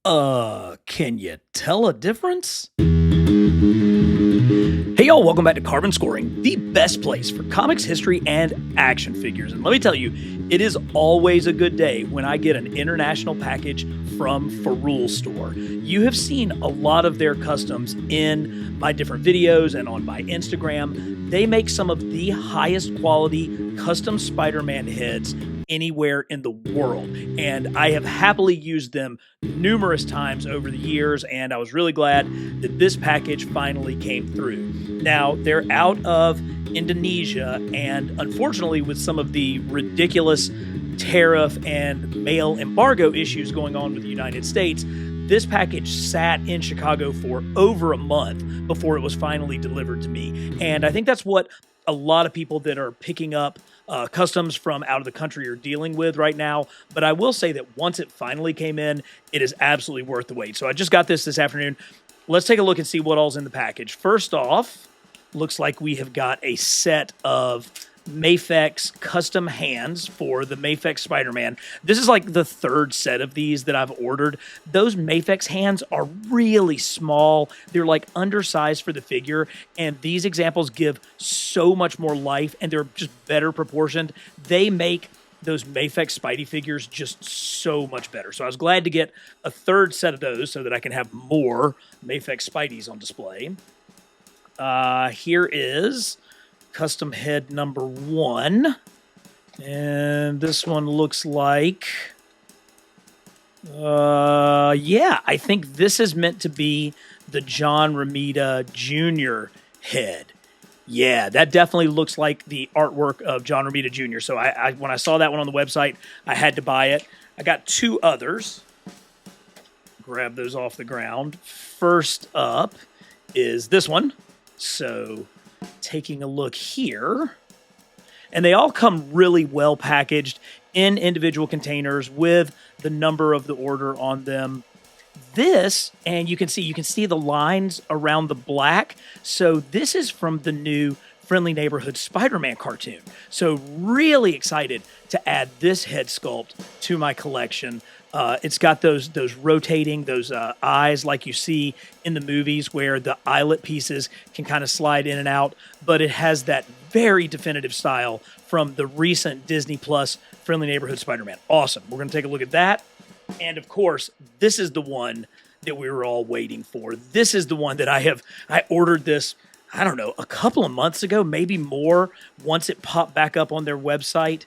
Can you tell a difference? Hey y'all, welcome back to Carbon Scoring, the best place for comics, history, and action figures. And let me tell you, it is always a good day when I get an international package from Ferrule Store. You have seen a lot of their customs in my different videos and on my Instagram. They make some of the highest quality custom Spider-Man heads anywhere in the world. And I have happily used them numerous times over the years, and I was really glad that this package finally came through. Now, they're out of Indonesia, and unfortunately, with some of the ridiculous tariff and mail embargo issues going on with the United States, this package sat in Chicago for over a month before it was finally delivered to me. And I think that's what a lot of people that are picking up customs from out of the country are dealing with right now. But I will say that once it finally came in, it is absolutely worth the wait. So I just got this afternoon. Let's take a look and see what all's in the package. First off, looks like we have got a set of Mafex custom hands for the Mafex Spider-Man. This is like the third set of these that I've ordered. Those Mafex hands are really small. They're like undersized for the figure, and these examples give so much more life, and they're just better proportioned. They make those Mafex Spidey figures just so much better. So I was glad to get a third set of those so that I can have more Mafex Spideys on display. Here is custom head number 1. And this one looks like, yeah, I think this is meant to be the John Romita Jr. head. Yeah, that definitely looks like the artwork of John Romita Jr. So I when I saw that one on the website, I had to buy it. I got 2 others. Grab those off the ground. First up is this one. So taking a look here, and they all come really well packaged in individual containers with the number of the order on them. This, and you can see the lines around the black. So this is from the new Friendly Neighborhood Spider-Man cartoon. So really excited to add this head sculpt to my collection. It's got those rotating, eyes like you see in the movies where the eyelet pieces can kind of slide in and out, but it has that very definitive style from the recent Disney Plus Friendly Neighborhood Spider-Man. Awesome. We're going to take a look at that. And of course, this is the one that we were all waiting for. This is the one that I ordered this, I don't know, a couple of months ago, maybe more, once it popped back up on their website.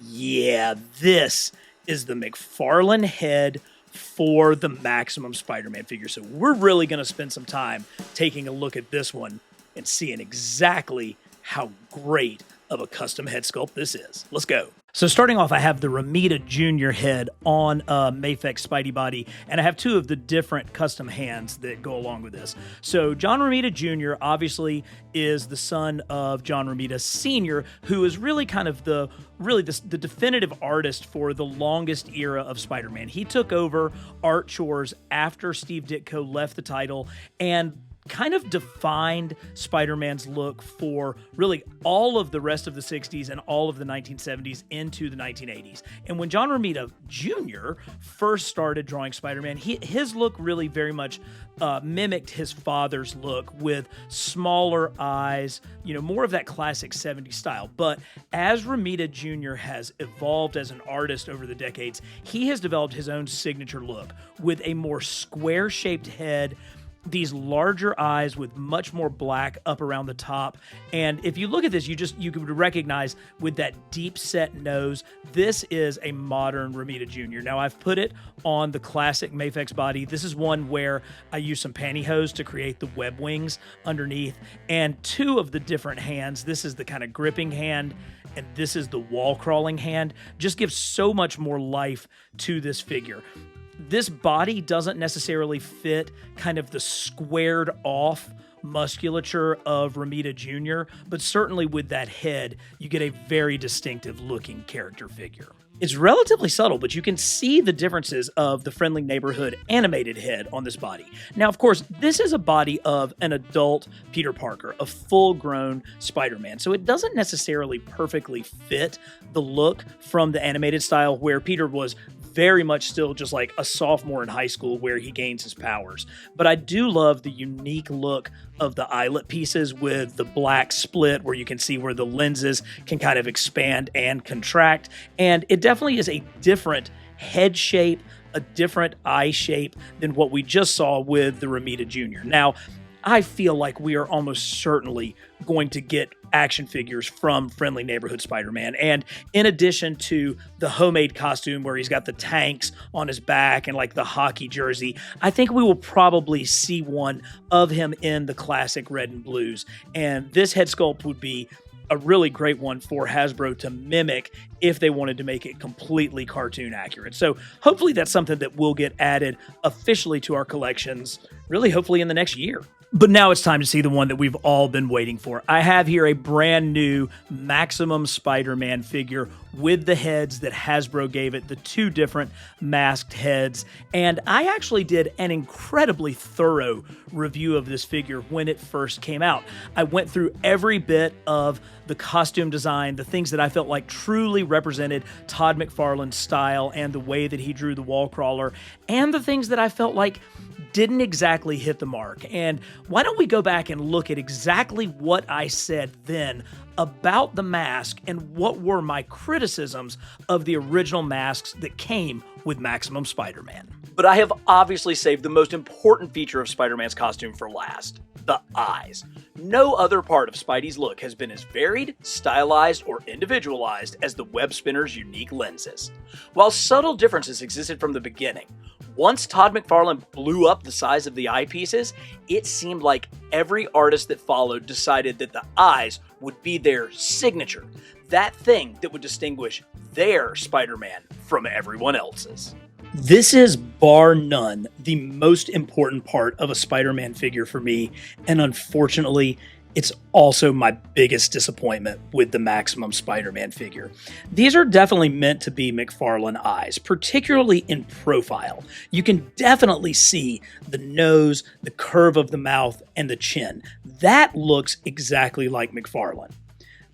Yeah, this is the McFarlane head for the Maximum Spider-Man figure. So we're really going to spend some time taking a look at this one and seeing exactly how great of a custom head sculpt this is. Let's go. So starting off, I have the Romita Jr. head on a Mafex Spidey body, and I have 2 of the different custom hands that go along with this. So John Romita Jr. obviously is the son of John Romita Sr., who is really kind of the definitive artist for the longest era of Spider-Man. He took over art chores after Steve Ditko left the title and kind of defined Spider-Man's look for really all of the rest of the 60s and all of the 1970s into the 1980s. And when John Romita Jr. first started drawing Spider-Man, his look really very much mimicked his father's look with smaller eyes, more of that classic 70s style. But as Romita Jr. has evolved as an artist over the decades, he has developed his own signature look with a more square-shaped head, these larger eyes with much more black up around the top. And if you look at this, you could recognize with that deep set nose, this is a modern Romita Jr. Now I've put it on the classic Mafex body. This is one where I use some pantyhose to create the web wings underneath, and 2 of the different hands. This is the kind of gripping hand, and this is the wall crawling hand. Just gives so much more life to this figure. This body doesn't necessarily fit kind of the squared off musculature of Romita Jr., but certainly with that head, you get a very distinctive looking character figure. It's relatively subtle, but you can see the differences of the Friendly Neighborhood animated head on this body. Now, of course, this is a body of an adult Peter Parker, a full-grown Spider-Man, so it doesn't necessarily perfectly fit the look from the animated style where Peter was very much still just like a sophomore in high school where he gains his powers. But I do love the unique look of the eyelet pieces with the black split where you can see where the lenses can kind of expand and contract. And it definitely is a different head shape, a different eye shape than what we just saw with the Romita Jr. Now, I feel like we are almost certainly going to get action figures from Friendly Neighborhood Spider-Man. And in addition to the homemade costume where he's got the tanks on his back and like the hockey jersey, I think we will probably see one of him in the classic red and blues. And this head sculpt would be a really great one for Hasbro to mimic if they wanted to make it completely cartoon accurate. So hopefully that's something that will get added officially to our collections, really hopefully in the next year. But now it's time to see the one that we've all been waiting for. I have here a brand new Maximum Spider-Man figure with the heads that Hasbro gave it, the two different masked heads. And I actually did an incredibly thorough review of this figure when it first came out. I went through every bit of the costume design, the things that I felt like truly represented Todd McFarlane's style and the way that he drew the wall crawler, and the things that I felt like didn't exactly hit the mark. And why don't we go back and look at exactly what I said then about the mask and what were my criticisms of the original masks that came with Maximum Spider-Man. But I have obviously saved the most important feature of Spider-Man's costume for last: the eyes. No other part of Spidey's look has been as varied, stylized, or individualized as the web spinner's unique lenses. While subtle differences existed from the beginning, once Todd McFarlane blew up the size of the eyepieces, it seemed like every artist that followed decided that the eyes would be their signature, that thing that would distinguish their Spider-Man from everyone else's. This is, bar none, the most important part of a Spider-Man figure for me, and unfortunately, it's also my biggest disappointment with the Maximum Spider-Man figure. These are definitely meant to be McFarlane eyes, particularly in profile. You can definitely see the nose, the curve of the mouth, and the chin. That looks exactly like McFarlane.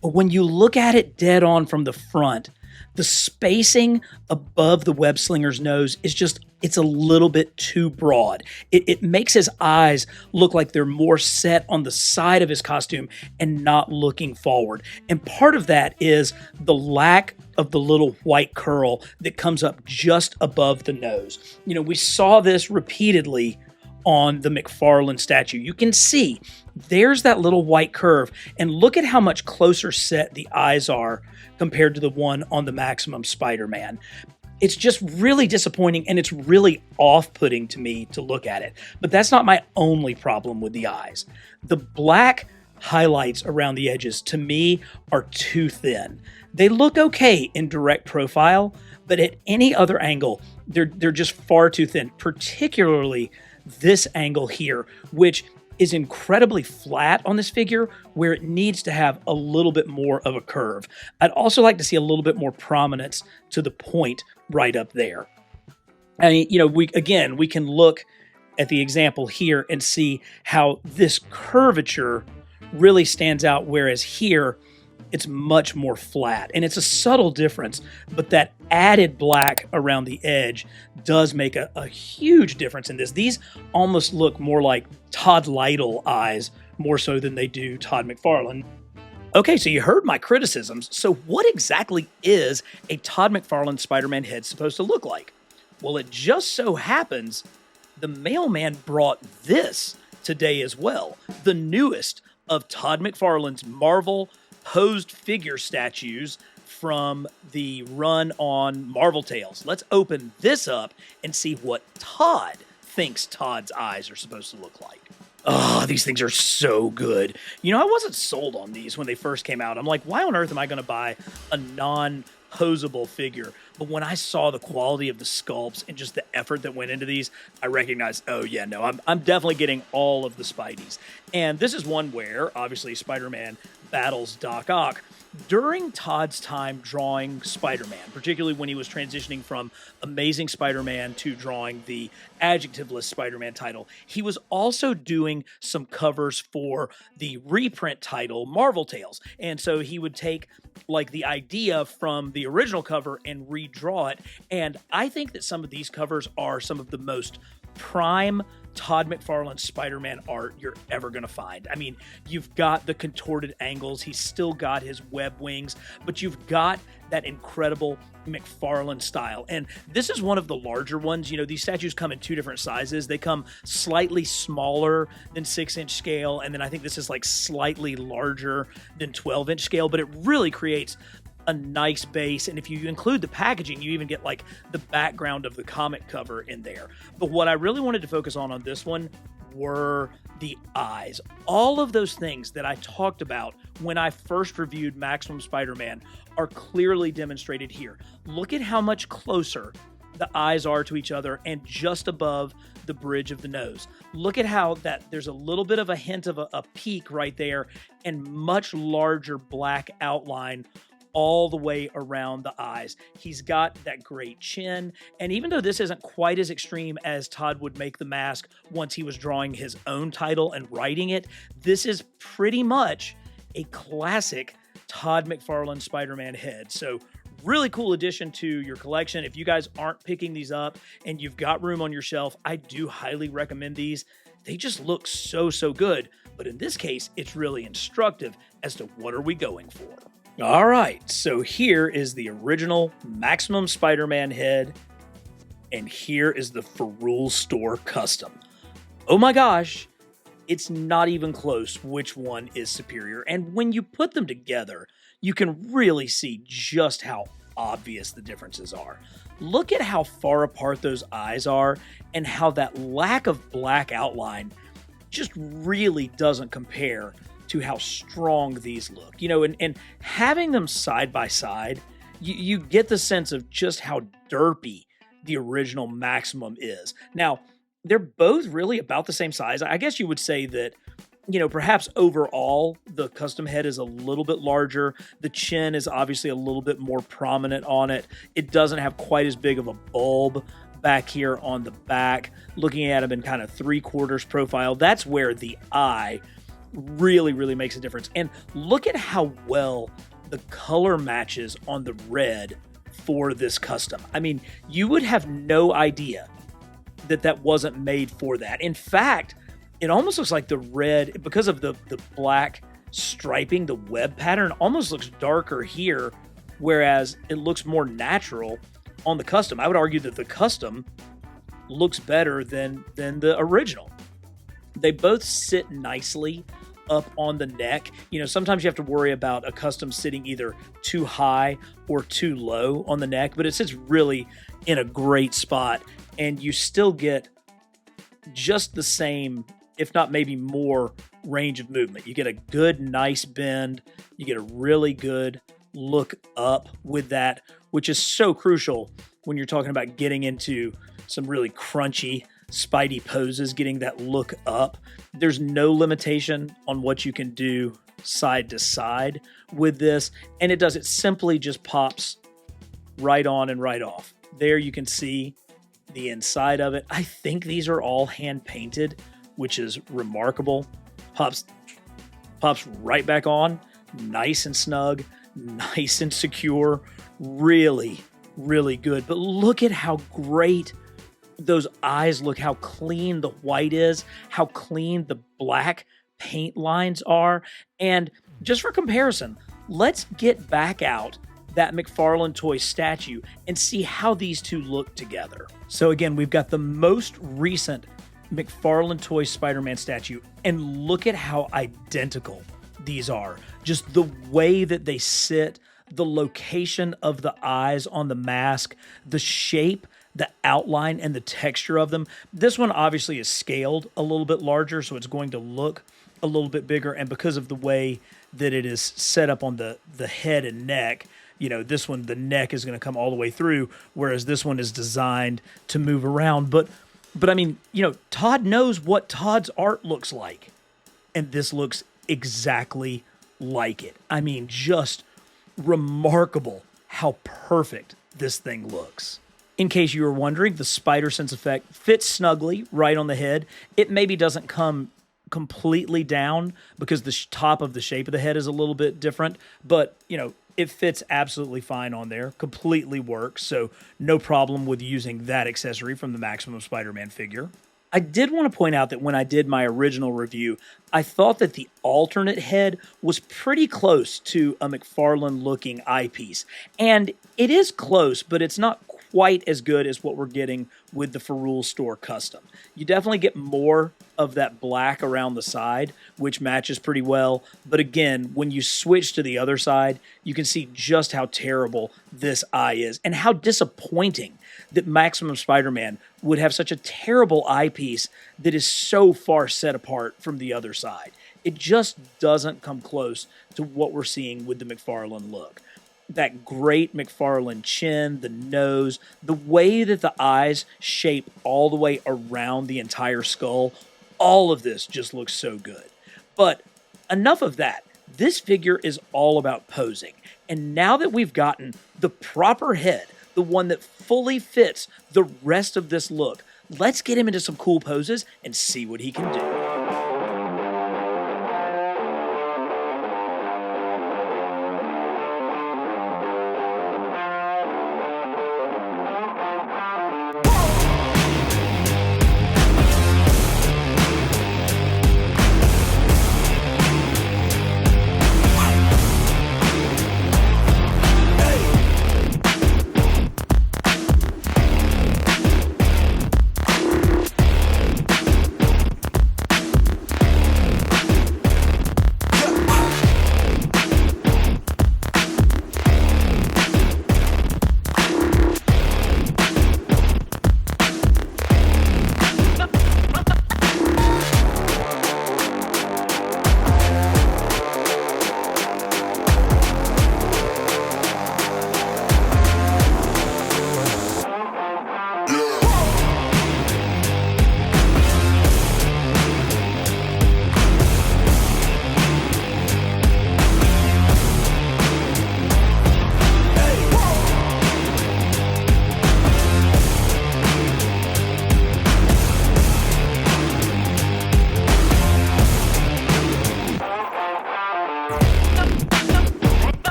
But when you look at it dead on from the front, the spacing above the web slinger's nose is just, it's a little bit too broad. It makes his eyes look like they're more set on the side of his costume and not looking forward. And part of that is the lack of the little white curl that comes up just above the nose. You know, we saw this repeatedly on the McFarlane statue. You can see there's that little white curve, and look at how much closer set the eyes are compared to the one on the Maximum Spider-Man. It's just really disappointing, and it's really off-putting to me to look at it. But that's not my only problem with the eyes. The black highlights around the edges, to me, are too thin. They look okay in direct profile, but at any other angle, they're just far too thin, particularly this angle here, which is incredibly flat on this figure where it needs to have a little bit more of a curve. I'd also like to see a little bit more prominence to the point right up there. I mean, you know, we can look at the example here and see how this curvature really stands out, whereas here it's much more flat, and it's a subtle difference, but that added black around the edge does make a huge difference in this. These almost look more like Todd Lytle eyes more so than they do Todd McFarlane. Okay, so you heard my criticisms. So what exactly is a Todd McFarlane Spider-Man head supposed to look like? Well, it just so happens the mailman brought this today as well, the newest of Todd McFarlane's Marvel posed figure statues from the run on Marvel Tales. Let's open this up and see what Todd thinks Todd's eyes are supposed to look like. Oh, these things are so good. You know, I wasn't sold on these when they first came out. I'm like, why on earth am I going to buy a non-posable figure? But when I saw the quality of the sculpts and just the effort that went into these, I recognized, oh yeah, no, I'm definitely getting all of the Spideys. And this is one where, obviously, Spider-Man battles Doc Ock. During Todd's time drawing Spider-Man, particularly when he was transitioning from Amazing Spider-Man to drawing the adjectiveless Spider-Man title, he was also doing some covers for the reprint title Marvel Tales. And so he would take like the idea from the original cover and redraw it. And I think that some of these covers are some of the most prime Todd McFarlane Spider-Man art you're ever going to find. I mean, you've got the contorted angles. He's still got his web wings, but you've got that incredible McFarlane style. And this is one of the larger ones. You know, these statues come in two different sizes. They come slightly smaller than 6-inch scale. And then I think this is like slightly larger than 12-inch scale, but it really creates a nice base. And if you include the packaging, you even get like the background of the comic cover in there. But what I really wanted to focus on this one were the eyes. All of those things that I talked about when I first reviewed Maximum Spider-Man are clearly demonstrated here. Look at how much closer the eyes are to each other and just above the bridge of the nose. Look at how that there's a little bit of a hint of a peak right there and much larger black outline all the way around the eyes. He's got that great chin. And even though this isn't quite as extreme as Todd would make the mask once he was drawing his own title and writing it, this is pretty much a classic Todd McFarlane Spider-Man head. So really cool addition to your collection. If you guys aren't picking these up and you've got room on your shelf, I do highly recommend these. They just look so good. But in this case, it's really instructive as to what are we going for. All right, so here is the original Maximum Spider-Man head, and here is the Ferrule Store Custom. Oh my gosh, it's not even close which one is superior. And when you put them together, you can really see just how obvious the differences are. Look at how far apart those eyes are and how that lack of black outline just really doesn't compare to how strong these look. You know, and having them side by side, you get the sense of just how derpy the original Maximum is. Now, they're both really about the same size. I guess you would say that, you know, perhaps overall, the custom head is a little bit larger. The chin is obviously a little bit more prominent on it. It doesn't have quite as big of a bulb back here on the back. Looking at him in kind of 3/4 profile, that's where the eye really makes a difference. And look at how well the color matches on the red for this custom. I mean, you would have no idea that that wasn't made for that. In fact, it almost looks like the red, because of the black striping, the web pattern almost looks darker here, whereas it looks more natural on the custom. I would argue that the custom looks better than the original. They both sit nicely up on the neck. You know, sometimes you have to worry about a custom sitting either too high or too low on the neck, but it sits really in a great spot, and you still get just the same, if not maybe more, range of movement. You get a good, nice bend. You get a really good look up with that, which is so crucial when you're talking about getting into some really crunchy Spidey poses, getting that look up. There's no limitation on what you can do side to side with this, and it simply just pops right on and right off. There you can see the inside of it. I think these are all hand painted, which is remarkable. Pops right back on, nice and snug, nice and secure, really good. But look at how great those eyes look, how clean the white is, how clean the black paint lines are. And just for comparison, let's get back out that McFarlane toy statue and see how these two look together. So again, we've got the most recent McFarlane toy Spider-Man statue, and look at how identical these are. Just the way that they sit, the location of the eyes on the mask, the shape, the outline, and the texture of them. This one obviously is scaled a little bit larger, so it's going to look a little bit bigger. And because of the way that it is set up on the head and neck, you know, this one, the neck is going to come all the way through, whereas this one is designed to move around. But I mean, you know, Todd knows what Todd's art looks like, and this looks exactly like it. I mean, just remarkable how perfect this thing looks. In case you were wondering, the spider sense effect fits snugly right on the head. It maybe doesn't come completely down because the top of the shape of the head is a little bit different, but it fits absolutely fine on there, completely works, so no problem with using that accessory from the Maximum Spider-Man figure. I did want to point out that when I did my original review, I thought that the alternate head was pretty close to a McFarlane-looking eyepiece. And it is close, but it's not quite as good as what we're getting with the Ferrule Store Custom. You definitely get more of that black around the side, which matches pretty well. But again, when you switch to the other side, you can see just how terrible this eye is and how disappointing that Maximum Spider-Man would have such a terrible eyepiece that is so far set apart from the other side. It just doesn't come close to what we're seeing with the McFarlane look. That great McFarlane chin, the nose, the way that the eyes shape all the way around the entire skull, all of this just looks so good. But enough of that. This figure is all about posing. And now that we've gotten the proper head, the one that fully fits the rest of this look, let's get him into some cool poses and see what he can do.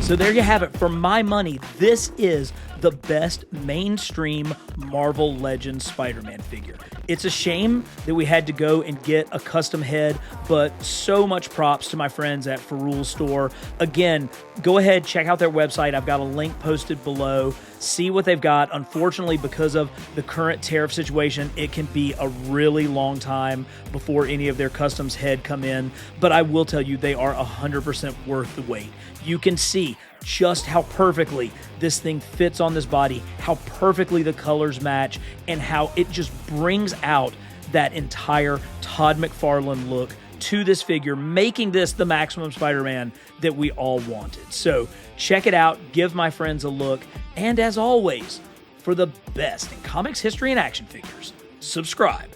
So there you have it. For my money, this is the best mainstream Marvel Legends Spider-Man figure. It's a shame that we had to go and get a custom head, but so much props to my friends at Ferrule Store. Again, go ahead, check out their website. I've got a link posted below. See what they've got. Unfortunately, because of the current tariff situation, it can be a really long time before any of their customs head come in, but I will tell you they are 100% worth the wait. You can see just how perfectly this thing fits on this body, how perfectly the colors match, and how it just brings out that entire Todd McFarlane look to this figure, making this the Maximum Spider-Man that we all wanted. So check it out, give my friends a look, and as always, for the best in comics history and action figures, subscribe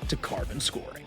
to Carbon Scoring.